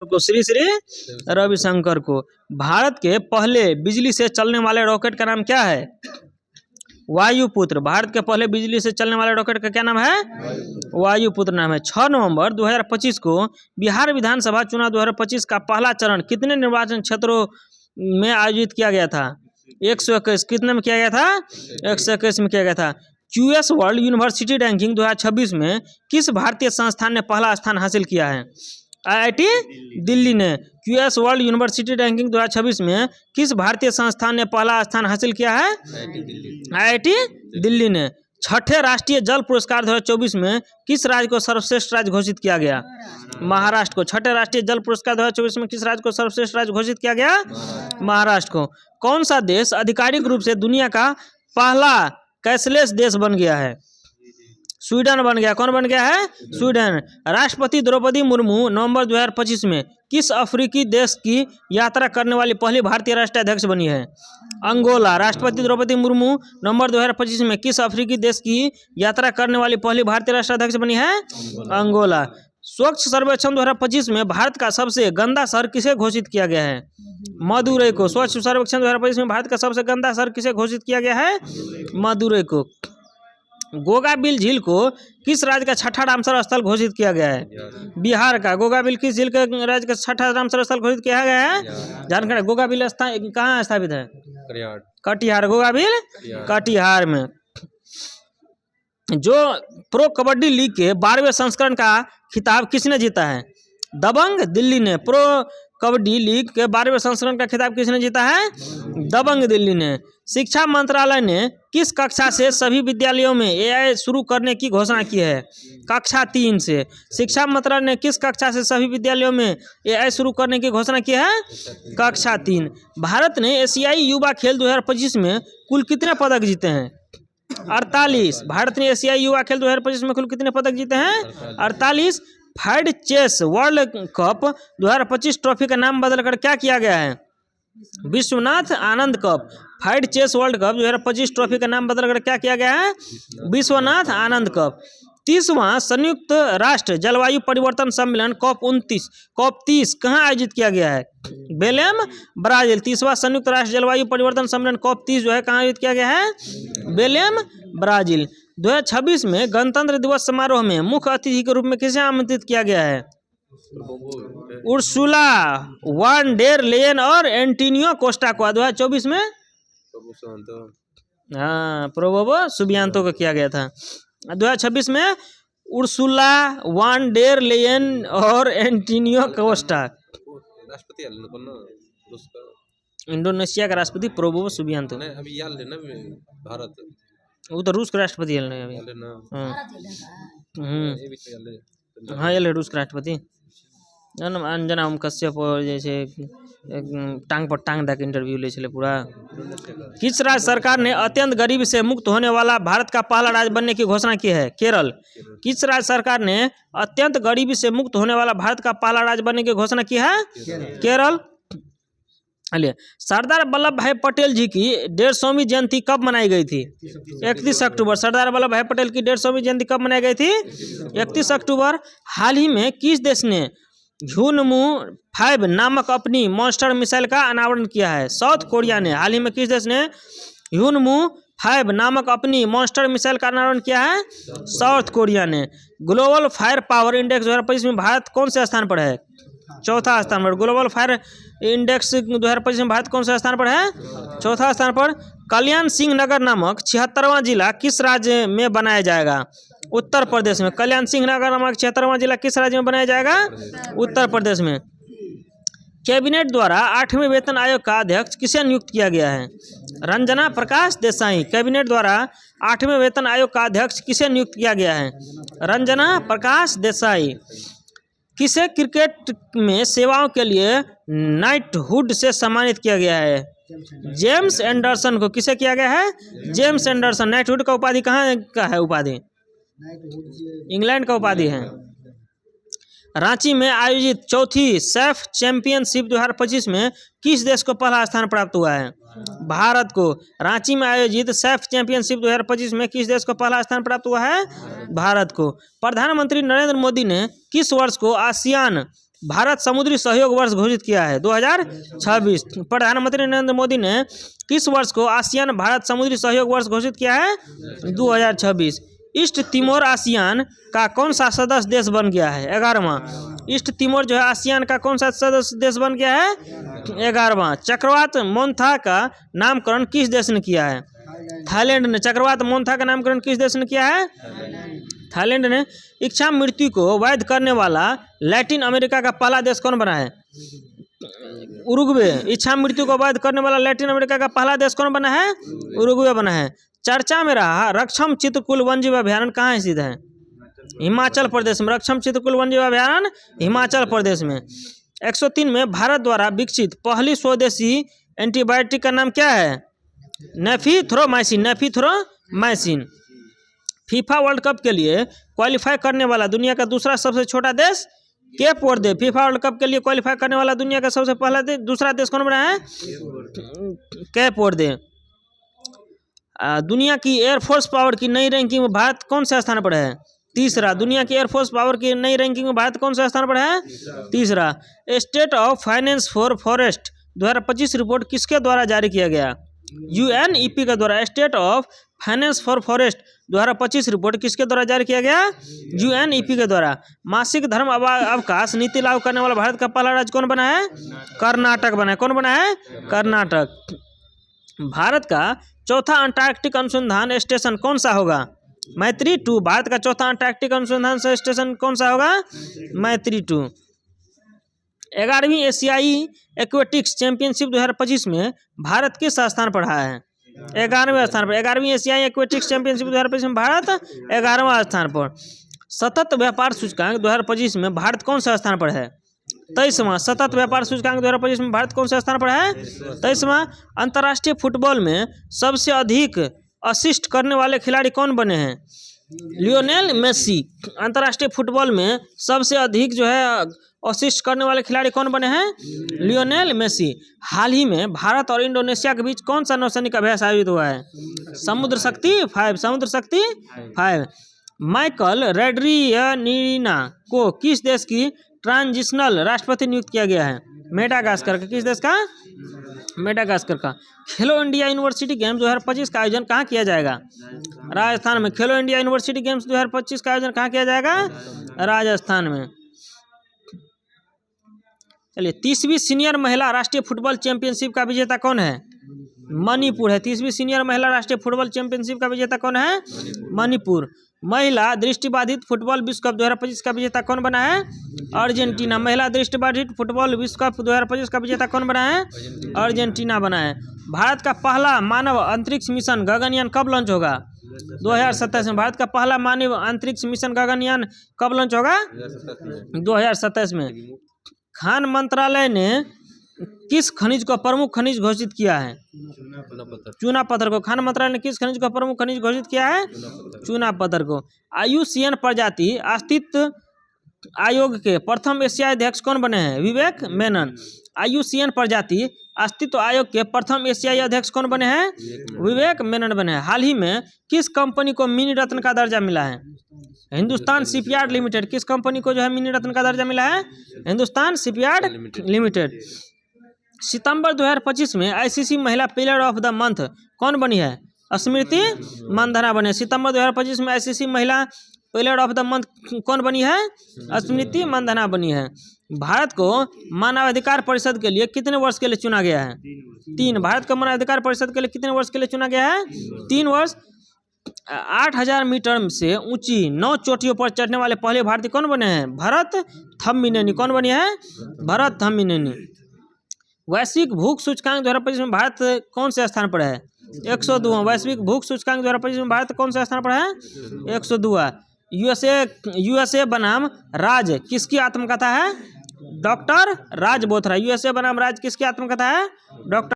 को श्री श्री रविशंकर को। भारत के पहले बिजली से चलने वाले रॉकेट का नाम क्या है? वायुपुत्र। भारत के पहले बिजली से चलने वाले रॉकेट का क्या नाम है? वायुपुत्र नाम है। 6 नवंबर 2025 को बिहार विधानसभा चुनाव 2025 का पहला चरण कितने निर्वाचन क्षेत्रों में आयोजित किया गया था? 121। कितने में किया गया था? 121 में किया गया था। क्यूएस वर्ल्ड यूनिवर्सिटी रैंकिंग 2026 में किस भारतीय संस्थान ने पहला स्थान हासिल किया है? आईआईटी दिल्ली ने। क्यूएस वर्ल्ड यूनिवर्सिटी रैंकिंग 2026 में किस भारतीय संस्थान ने पहला स्थान हासिल किया है? आईआईटी दिल्ली ने। छठे राष्ट्रीय जल पुरस्कार 2024 में किस राज्य को सर्वश्रेष्ठ राज्य घोषित किया गया? महाराष्ट्र को। छठे राष्ट्रीय जल पुरस्कार 2024 में किस राज्य को सर्वश्रेष्ठ राज्य घोषित किया गया? महाराष्ट्र को। कौन सा देश आधिकारिक रूप से दुनिया का पहला कैशलेस देश बन गया है? स्वीडन बन गया। कौन बन गया है? स्वीडन। राष्ट्रपति द्रौपदी मुर्मू नवंबर 2025 में किस अफ्रीकी देश की यात्रा करने वाली पहली भारतीय राष्ट्राध्यक्ष बनी है? अंगोला। राष्ट्रपति द्रौपदी मुर्मू नवंबर 2025 में किस अफ्रीकी देश की यात्रा करने वाली पहली भारतीय राष्ट्राध्यक्ष बनी है? अंगोला। स्वच्छ सर्वेक्षण 2025 में भारत का सबसे गंदा शहर किसे घोषित किया गया है? मदुरई को। स्वच्छ सर्वेक्षण 2025 में भारत का सबसे गंदा शहर किसे घोषित किया गया है? मदुरई को। गोगाबिल झील को किस राज्य का छठा रामसर स्थल घोषित किया गया है? बिहार का। गोगाबिल किस झील के राज्य का छठा रामसर स्थल घोषित किया गया है? झारखंड। गोगाबिल कहाँ स्थापित है? कटिहार। गोगाबिल कटिहार में। जो प्रो कबड्डी लीग के 12वें संस्करण का खिताब किसने जीता है? दबंग दिल्ली ने। प्रो कबड्डी लीग के 12वें संस्करण का खिताब किसने जीता है? दबंग दिल्ली ने। शिक्षा मंत्रालय ने किस कक्षा से सभी विद्यालयों में एआई शुरू करने की घोषणा की है? कक्षा 3 से। शिक्षा मंत्रालय ने किस कक्षा से सभी विद्यालयों में एआई शुरू करने की घोषणा की है? कक्षा 3। भारत ने एशियाई युवा खेल 2025 में कुल कितने पदक जीते हैं? 48। भारत ने एशियाई युवा खेल 2025 में कुल कितने पदक जीते हैं? 48। FIDE chess World Cup 2025 trophy का नाम बदलकर क्या किया गया है? Vishwanath Anand cup. FIDE chess World Cup 2025 trophy का नाम बदलकर क्या किया गया है? विश्वनाथ आनंद कप। 30वां संयुक्त राष्ट्र जलवायु परिवर्तन सम्मेलन COP30 कहाँ आयोजित किया गया है? बेलेम ब्राजील। 30वां संयुक्त राष्ट्र जलवायु परिवर्तन सम्मेलन COP30 जो है कहाँ आयोजित किया गया है? बेलेम ब्राजील। 2026 में गणतंत्र दिवस समारोह में मुख्य अतिथि के रूप में किसे आमंत्रित किया गया है? उर्सुला वान डेर लेयन और एंटोनियो कोस्टा को। 2024 में प्रोबोवो सुबियांतो को किया गया था। 2026 में उर्सुला वान डेर लेयन और एंटोनियो कोस्टा। इंडोनेशिया का राष्ट्रपति प्रोबोवो सुबियांतो। वो तो रूस के राष्ट्रपति है अभी। हाँ ये रूस के राष्ट्रपति अंजना ओम कश्यप जैसे टांग पर टांग दे के इंटरव्यू ले चले पूरा। किस राज्य सरकार ने अत्यंत गरीबी से मुक्त होने वाला भारत का पहला राज्य बनने की घोषणा की है? केरल। किस राज्य सरकार ने अत्यंत गरीबी से मुक्त होने वाला भारत का पहला राज्य बनने की घोषणा की है? केरल। सरदार वल्लभ भाई पटेल जी की 150वीं जयंती कब मनाई गई थी? 31 अक्टूबर। सरदार वल्लभ भाई पटेल की 150वीं जयंती कब मनाई गई थी? 31 अक्टूबर। हाल ही में किस देश ने ह्यूनमू 5 नामक अपनी मॉन्स्टर मिसाइल का अनावरण किया है? साउथ कोरिया ने। हाल ही में किस देश ने ह्यूनमू 5 नामक अपनी मॉन्स्टर मिसाइल का अनावरण किया है? साउथ कोरिया ने। ग्लोबल फायर पावर इंडेक्स 2025 में भारत कौन से स्थान पर है? चौथा स्थान पर। ग्लोबल फायर इंडेक्स 2025 में भारत कौन से स्थान पर है? चौथा स्थान पर। कल्याण सिंह नगर नामक 76वां जिला किस राज्य में बनाया जाएगा? उत्तर प्रदेश में। कल्याण सिंह नगर नामक 76वां जिला किस राज्य में बनाया जाएगा? उत्तर प्रदेश में। कैबिनेट द्वारा 8वें वेतन आयोग का अध्यक्ष किसे नियुक्त किया गया है? रंजना प्रकाश देसाई। कैबिनेट द्वारा 8वें वेतन आयोग का अध्यक्ष किसे नियुक्त किया गया है? रंजना प्रकाश देसाई। किसे क्रिकेट में सेवाओं के लिए नाइटहुड से सम्मानित किया गया है? जेम्स एंडरसन को। किसे किया गया है? James Anderson. नाइटहुड का उपाधि कहाँ का है? उपाधि इंग्लैंड का उपाधि है। रांची में आयोजित चौथी सैफ चैंपियनशिप 2025 में किस देश को पहला स्थान प्राप्त हुआ है? भारत को। रांची में आयोजित सैफ चैंपियनशिप 2025 में किस देश को पहला स्थान प्राप्त हुआ है? भारत को। प्रधानमंत्री नरेंद्र मोदी ने किस वर्ष को आसियान भारत समुद्री सहयोग वर्ष घोषित किया है? 2026। प्रधानमंत्री नरेंद्र मोदी ने किस वर्ष को आसियान भारत समुद्री सहयोग वर्ष घोषित किया है? 2026। ईस्ट तिमोर आसियान का कौन सा सदस्य देश बन गया है? 11वां। ईस्ट तिमोर जो है आसियान का कौन सा सदस्य देश बन गया है? 11वां। चक्रवात मोन्था का नामकरण किस देश ने किया है? थाईलैंड ने। चक्रवात मोन्था का नामकरण किस देश ने किया है? थाईलैंड ने। इच्छा मृत्यु को वैध करने वाला लैटिन अमेरिका का पहला देश कौन बना है? उरुग्वे। इच्छा मृत्यु को वैध करने वाला लैटिन अमेरिका का पहला देश कौन बना है? उरुग्वे बना है। चर्चा में रहा रक्षम चित्रकूल वन्यजीव अभयारण्य कहाँ स्थित है? हिमाचल प्रदेश में। रक्षम चित्रकूल वन्यजीव अभयारण्य हिमाचल प्रदेश में। 103 में भारत द्वारा विकसित पहली स्वदेशी एंटीबायोटिक का नाम क्या है? नेफिथ्रोमाइसिन। नेफिथ्रोमाइसिन। फीफा वर्ल्ड कप के लिए क्वालिफाई करने वाला दुनिया का दूसरा सबसे छोटा देश केप वर्दे। फीफा वर्ल्ड कप के लिए क्वालिफाई करने वाला दुनिया का सबसे पहला देश दूसरा देश कौन बना है? केप वर्दे। दुनिया की एयरफोर्स पावर की नई रैंकिंग में भारत कौन से स्थान पर है? तीसरा। दुनिया की एयरफोर्स पावर की नई रैंकिंग में भारत कौन से स्थान पर है? तीसरा। State of finance for forest 2025 report किसके द्वारा जारी किया गया? UNEP के द्वारा। State of finance for forest 2025 report किसके द्वारा जारी किया गया? UNEP के द्वारा। मासिक धर्म अवकाश नीति लागू करने वाला भारत का पहला राज्य कौन बना है? कर्नाटक बना है। कौन बना है? कर्नाटक। भारत का चौथा अंटार्कटिक अनुसंधान स्टेशन कौन सा होगा? मैत्री 2। भारत का चौथा अंटार्कटिक अनुसंधान स्टेशन कौन सा होगा? मैत्री 2। 11वीं एशियाई एक्वेटिक्स चैंपियनशिप 2025 में भारत किस स्थान पर रहा है? 11वें स्थान पर। 11वीं एशियाई एक्वेटिक्स चैंपियनशिप 2025 में भारत 11वां स्थान पर। सतत व्यापार सूचकांक 2025 में भारत कौन सा स्थान पर है? 23वां। सतत व्यापार सूचकांक 2025 में भारत कौन से स्थान पर है? 23वां। अंतर्राष्ट्रीय फुटबॉल में सबसे अधिक असिस्ट करने वाले खिलाड़ी कौन बने हैं? Lionel Messi. अंतर्राष्ट्रीय फुटबॉल में सबसे अधिक जो है असिस्ट करने वाले खिलाड़ी कौन बने हैं? Lionel Messi. हाल ही में भारत और इंडोनेशिया के बीच कौन सा नौसैनिक अभ्यास आयोजित हुआ है? समुद्र शक्ति 5। समुद्र शक्ति 5। माइकल रेड्रियनीना को किस देश की ट्रांजिशनल राष्ट्रपति नियुक्त किया गया है? मेडागास्कर का। किस देश का? मेडागास्कर का। खेलो इंडिया यूनिवर्सिटी गेम्स 2025 का आयोजन कहाँ किया जाएगा? राजस्थान में। खेलो इंडिया यूनिवर्सिटी गेम्स 2025 का आयोजन कहाँ किया जाएगा? राजस्थान में। चलिए, 30वीं सीनियर महिला राष्ट्रीय फुटबॉल चैंपियनशिप का विजेता कौन है? मणिपुर है। 30वीं सीनियर महिला राष्ट्रीय फुटबॉल चैंपियनशिप का विजेता कौन है? मणिपुर। महिला दृष्टिबाधित फुटबॉल विश्व कप 2025 का विजेता कौन बना है? अर्जेंटीना। महिला दृष्टिबाधित फुटबॉल विश्व कप 2025 का विजेता कौन बना है? अर्जेंटीना बना है। भारत का पहला मानव अंतरिक्ष मिशन गगनयान कब लॉन्च होगा? 2027 में। भारत का पहला मानव अंतरिक्ष मिशन गगनयान कब लॉन्च होगा? 2027 में। खान मंत्रालय ने किस खनिज को प्रमुख खनिज घोषित किया है? चूना पत्थर को। खान मंत्रालय ने किस खनिज को प्रमुख खनिज घोषित किया है? चूना पत्थर को। IUCN प्रजाति अस्तित्व आयोग के प्रथम एशियाई अध्यक्ष कौन बने हैं? विवेक मेनन। IUCN प्रजाति अस्तित्व आयोग के प्रथम एशियाई अध्यक्ष कौन बने हैं? विवेक मेनन बने हैं। हाल ही में किस कंपनी को मिनी रत्न का दर्जा मिला है? Hindustan shipyard limited. किस कंपनी को जो है मिनी रत्न का दर्जा मिला है? Hindustan shipyard limited. सितंबर 2025 में ICC महिला प्लेयर ऑफ द मंथ कौन बनी है? स्मृति मंधाना बने। सितंबर 2025 में ICC महिला प्लेयर ऑफ द मंथ कौन बनी है? स्मृति मंधाना बनी है। भारत को मानवाधिकार परिषद के लिए कितने वर्ष के लिए चुना गया है? 3। भारत को मानवाधिकार परिषद के लिए कितने वर्ष के लिए चुना गया है? 3 वर्ष। 8000 मीटर से ऊंची 9 चोटियों पर चढ़ने वाले पहले भारतीय कौन बने हैं? भरत थम्मिनेनी। कौन बने हैं? भरत थम्मिनेनी। वैश्विक भूख सूचकांक 2025 में भारत कौन से स्थान पर है? 102। वैश्विक भूख सूचकांक 2025 में भारत कौन से स्थान पर है? 102। USA बनाम राज किसकी आत्मकथा है? डॉक्टर राज बोथरा। USA बनाम राज किसकी आत्मकथा है? डॉक्टर